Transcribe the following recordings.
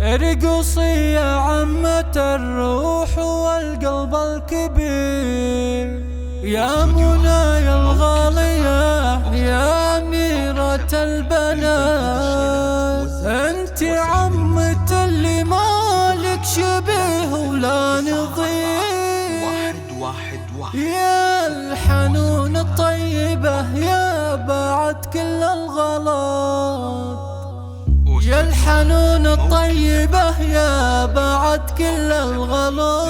ارقصي يا عمة الروح والقلب الكبير، يا منايا الغالية يا أميرة البنات، انت عمة اللي مالك شبيه ولا نظير، يا الحنون الطيبة يا بعد كل الغلط، يا الحنون الطيبة يا بعد كل الغلط.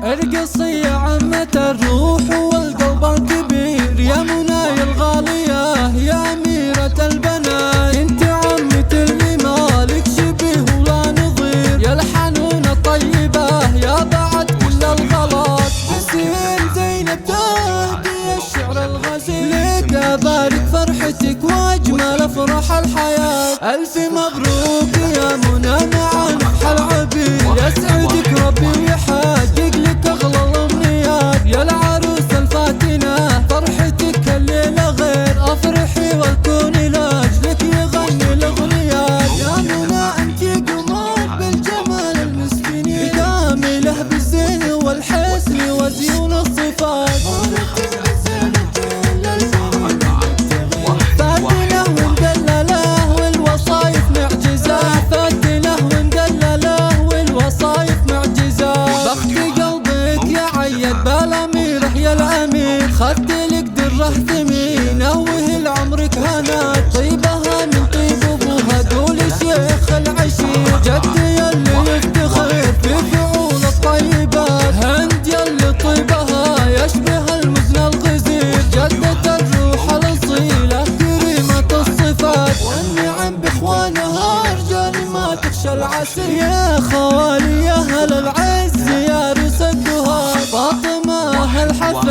ارقصي يا عمة الروح والقلب الكبير، يا منايا الغالية يا أميرة البنات، انت عمة اللي مالك شبيه ولا نظير، يا الحنون الطيبة يا بعد كل الغلط. حسين زينب تهدي الشعر الغزير لك، أبارك فرحتك واجمل افراح الحياة، الف مبروك يا منى مع نفح العبيد، يسعدك ربي ويحقق لك اغلى الامنيات، يا العروس الفاتنة فرحتك الليلة غير، افرحي والكوني لاجلك يغني الاغنيات، يا منى انت قمر بالجمال المسكين، كامله بالزين والحسن وزيون الصفات، خدت لك دره ثمين وهي لعمرك هنات، طيبها من طيب ابوها دول شيخ العشير، جد يلي يفتخر في فعول الطيبات، هند يلي طيبها يشبه المزن الغزير، جدة الروح الاصيله كريمة الصفات، والنعم باخوانها رجال ما تخشى العسير، يا خوالي يا اهل العز يا رؤوس الدهات، فاطمه الحفل